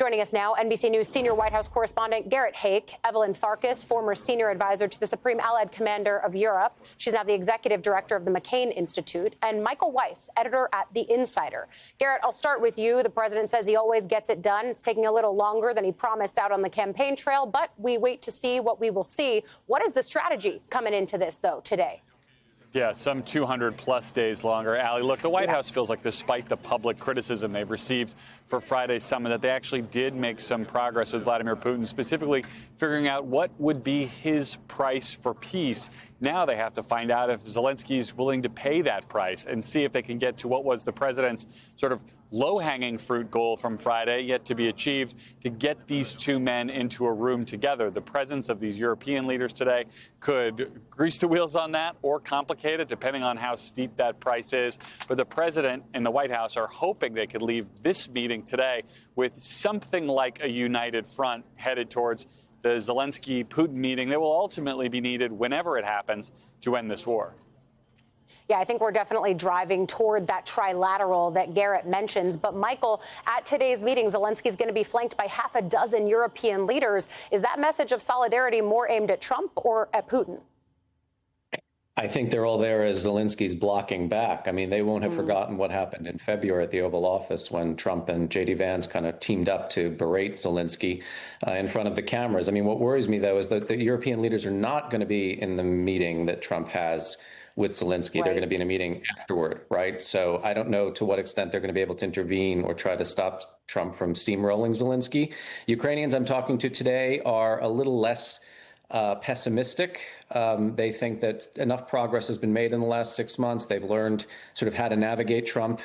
Joining us now, NBC News senior White House correspondent Garrett Haake, Evelyn Farkas, former senior advisor to the Supreme Allied Commander of Europe. She's now the executive director of the McCain Institute, and Michael Weiss, editor at The Insider. Garrett, I'll start with you. The president says he always gets it done. It's taking a little longer than he promised out on the campaign trail, but we wait to see what we will see. What is the strategy coming into this, though, today? Yeah, some 200-plus days longer. Allie, look, the White House feels like despite the public criticism they've received for Friday's summit, that they actually did make some progress with Vladimir Putin, specifically figuring out what would be his price for peace. Now they have to find out if Zelensky's willing to pay that price and see if they can get to what was the president's sort of low-hanging fruit goal from Friday, yet to be achieved, to get these two men into a room together. The presence of these European leaders today could grease the wheels on that or complicate it, depending on how steep that price is. But the president and the White House are hoping they could leave this meeting today with something like a united front headed towards the Zelensky-Putin meeting that will ultimately be needed whenever it happens to end this war. Yeah, I think we're definitely driving toward that trilateral that Garrett mentions. But, Michael, at today's meeting, Zelensky's going to be flanked by half a dozen European leaders. Is that message of solidarity more aimed at Trump or at Putin? I think they're all there as Zelensky's blocking back. I mean, they won't have forgotten what happened in February at the Oval Office when Trump and J.D. Vance kind of teamed up to berate Zelensky in front of the cameras. I mean, what worries me, though, is that the European leaders are not going to be in the meeting that Trump has with Zelensky. Right. They're going to be in a meeting afterward, right? So I don't know to what extent they're going to be able to intervene or try to stop Trump from steamrolling Zelensky. Ukrainians I'm talking to today are a little less pessimistic. They think that enough progress has been made in the last 6 months. They've learned sort of how to navigate Trump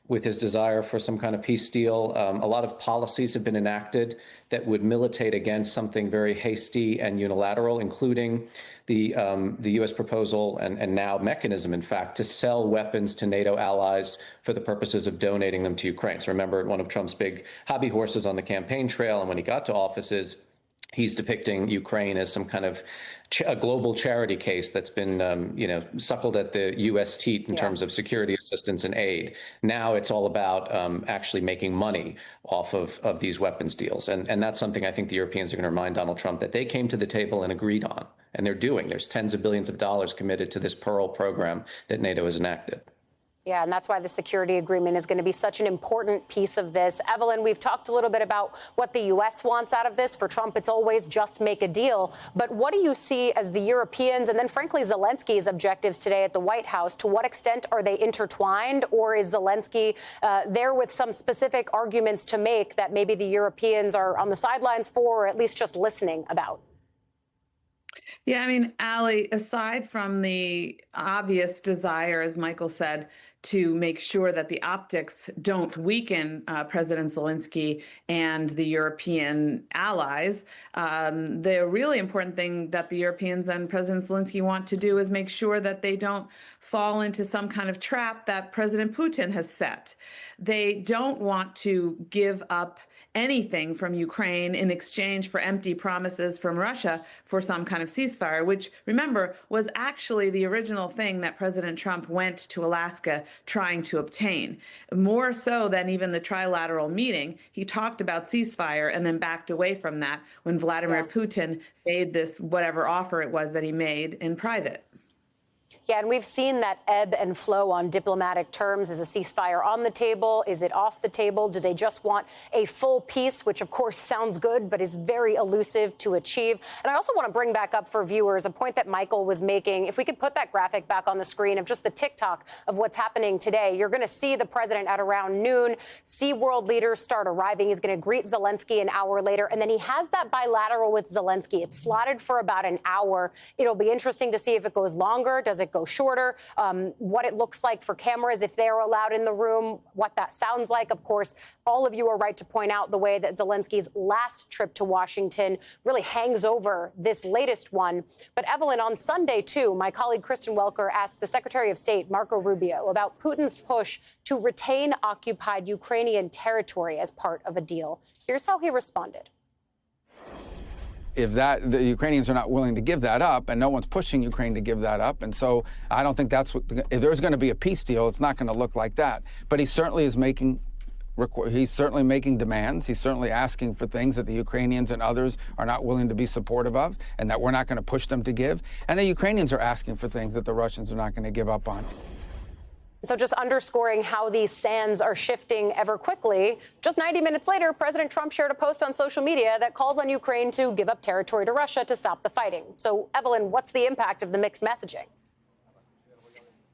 with his desire for some kind of peace deal. A lot of policies have been enacted that would militate against something very hasty and unilateral, including the U.S. proposal and now mechanism, in fact, to sell weapons to NATO allies for the purposes of donating them to Ukraine. So remember, one of Trump's big hobby horses on the campaign trail, and when he got to office, he's depicting Ukraine as some kind of a global charity case that's been, suckled at the U.S. teat in terms of security assistance and aid. Now it's all about actually making money off of these weapons deals. And that's something I think the Europeans are going to remind Donald Trump that they came to the table and agreed on. And they're doing. There's tens of billions of dollars committed to this Pearl program that NATO has enacted. Yeah, and that's why the security agreement is going to be such an important piece of this. Evelyn, we've talked a little bit about what the U.S. wants out of this. For Trump, it's always just make a deal. But what do you see as the Europeans and then, frankly, Zelensky's objectives today at the White House? To what extent are they intertwined, or is Zelensky there with some specific arguments to make that maybe the Europeans are on the sidelines for, or at least just listening about? Yeah, I mean, Allie, aside from the obvious desire, as Michael said, to make sure that the optics don't weaken President Zelensky and the European allies, the really important thing that the Europeans and President Zelensky want to do is make sure that they don't fall into some kind of trap that President Putin has set. They don't want to give up anything from Ukraine in exchange for empty promises from Russia for some kind of ceasefire, which, remember, was actually the original thing that President Trump went to Alaska trying to obtain. More so than even the trilateral meeting, he talked about ceasefire and then backed away from that when Vladimir Putin made this whatever offer it was that he made in private. Yeah, and we've seen that ebb and flow on diplomatic terms. Is a ceasefire on the table? Is it off the table? Do they just want a full peace, which, of course, sounds good, but is very elusive to achieve? And I also want to bring back up for viewers a point that Michael was making. If we could put that graphic back on the screen of just the TikTok of what's happening today, you're going to see the president at around noon, see world leaders start arriving. He's going to greet Zelensky an hour later, and then he has that bilateral with Zelensky. It's slotted for about an hour. It'll be interesting to see if it goes longer. Does it go shorter? What it looks like for cameras if they're allowed in the room, what that sounds like. Of course, all of you are right to point out the way that Zelensky's last trip to Washington really hangs over this latest one. But Evelyn, on Sunday, too, my colleague Kristen Welker asked the Secretary of State, Marco Rubio, about Putin's push to retain occupied Ukrainian territory as part of a deal. Here's how he responded. If the Ukrainians are not willing to give that up, and no one's pushing Ukraine to give that up, and so I don't think that's what. If there's going to be a peace deal, it's not going to look like that. But he certainly is making He's certainly making demands. He's certainly asking for things that the Ukrainians and others are not willing to be supportive of, and that we're not going to push them to give. And the Ukrainians are asking for things that the Russians are not going to give up on. So just underscoring how these sands are shifting ever quickly, just 90 minutes later, President Trump shared a post on social media that calls on Ukraine to give up territory to Russia to stop the fighting. So, Evelyn, what's the impact of the mixed messaging?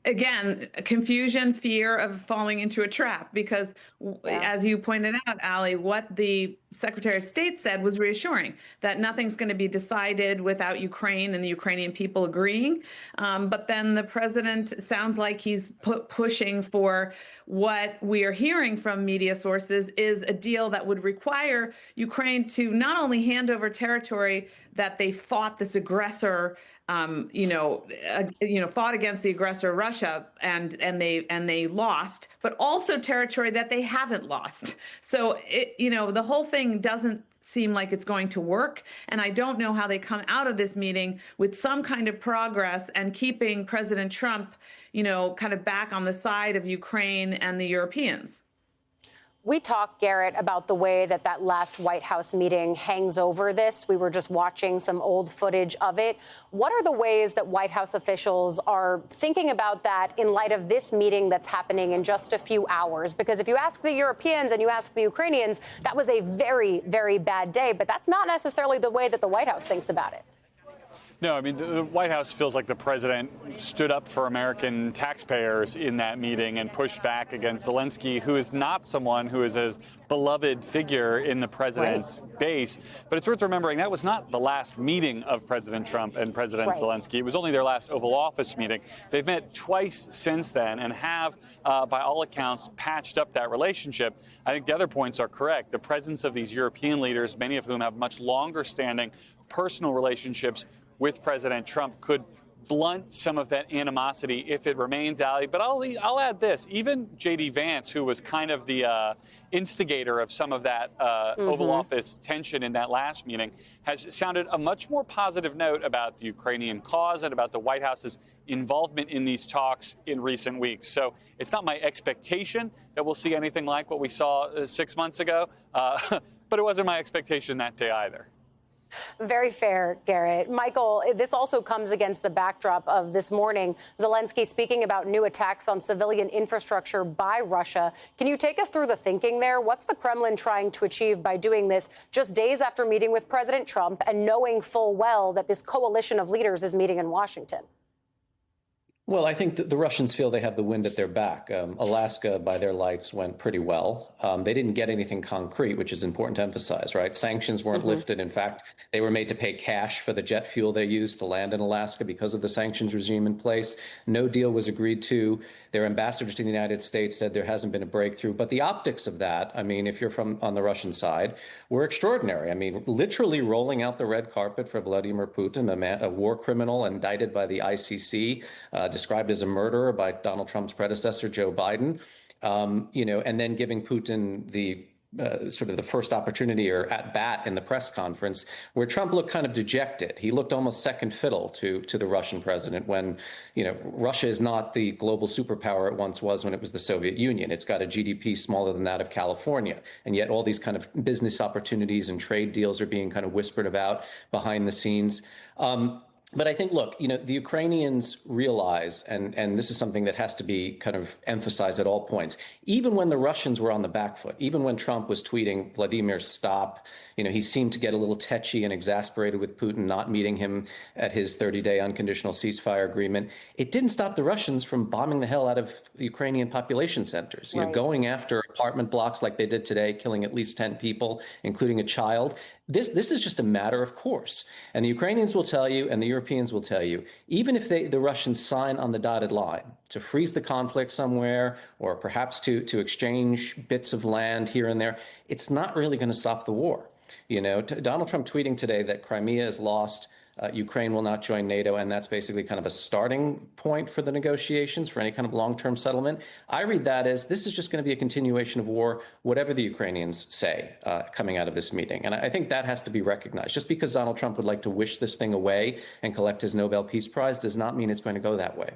Again, confusion, fear of falling into a trap, because as you pointed out, Ali, what the Secretary of State said was reassuring, that nothing's going to be decided without Ukraine and the Ukrainian people agreeing. But then the president sounds like he's pushing for what we are hearing from media sources is a deal that would require Ukraine to not only hand over territory that they fought this aggressor, fought against the aggressor Russia and they lost, but also territory that they haven't lost. So the whole thing doesn't seem like it's going to work, and I don't know how they come out of this meeting with some kind of progress and keeping President Trump, kind of back on the side of Ukraine and the Europeans. We talked, Garrett, about the way that last White House meeting hangs over this. We were just watching some old footage of it. What are the ways that White House officials are thinking about that in light of this meeting that's happening in just a few hours? Because if you ask the Europeans and you ask the Ukrainians, that was a very, very bad day. But that's not necessarily the way that the White House thinks about it. No, I mean, the White House feels like the president stood up for American taxpayers in that meeting and pushed back against Zelensky, who is not someone who is a beloved figure in the president's base. But it's worth remembering that was not the last meeting of President Trump and President Zelensky. It was only their last Oval Office meeting. They've met twice since then and have, by all accounts, patched up that relationship. I think the other points are correct. The presence of these European leaders, many of whom have much longer standing personal relationships with President Trump, could blunt some of that animosity if it remains, Ali. But I'll add this. Even J.D. Vance, who was kind of the instigator of some of that Oval Office tension in that last meeting, has sounded a much more positive note about the Ukrainian cause and about the White House's involvement in these talks in recent weeks. So it's not my expectation that we'll see anything like what we saw 6 months ago, but it wasn't my expectation that day either. Very fair, Garrett. Michael, this also comes against the backdrop of this morning, Zelensky speaking about new attacks on civilian infrastructure by Russia. Can you take us through the thinking there? What's the Kremlin trying to achieve by doing this just days after meeting with President Trump and knowing full well that this coalition of leaders is meeting in Washington? Well, I think that the Russians feel they have the wind at their back. Alaska, by their lights, went pretty well. They didn't get anything concrete, which is important to emphasize, right? Sanctions weren't lifted. In fact, they were made to pay cash for the jet fuel they used to land in Alaska because of the sanctions regime in place. No deal was agreed to. Their ambassador to the United States said there hasn't been a breakthrough. But the optics of that, I mean, if you're on the Russian side, were extraordinary. I mean, literally rolling out the red carpet for Vladimir Putin, a war criminal indicted by the ICC, described as a murderer by Donald Trump's predecessor, Joe Biden, and then giving Putin the sort of the first opportunity or at bat in the press conference where Trump looked kind of dejected. He looked almost second fiddle to the Russian president when, Russia is not the global superpower it once was when it was the Soviet Union. It's got a GDP smaller than that of California. And yet all these kind of business opportunities and trade deals are being kind of whispered about behind the scenes. But I think, look, the Ukrainians realize, and this is something that has to be kind of emphasized at all points, even when the Russians were on the back foot, even when Trump was tweeting, Vladimir, stop, he seemed to get a little tetchy and exasperated with Putin not meeting him at his 30-day unconditional ceasefire agreement. It didn't stop the Russians from bombing the hell out of Ukrainian population centers, going after apartment blocks like they did today, killing at least 10 people, including a child. This is just a matter of course. And the Ukrainians will tell you, and the Europeans will tell you, even if the Russians sign on the dotted line to freeze the conflict somewhere, or perhaps to exchange bits of land here and there, it's not really going to stop the war. Donald Trump tweeting today that Crimea is lost, Ukraine will not join NATO, and that's basically kind of a starting point for the negotiations for any kind of long-term settlement. I read that as this is just going to be a continuation of war, whatever the Ukrainians say coming out of this meeting. And I think that has to be recognized. Just because Donald Trump would like to wish this thing away and collect his Nobel Peace Prize does not mean it's going to go that way.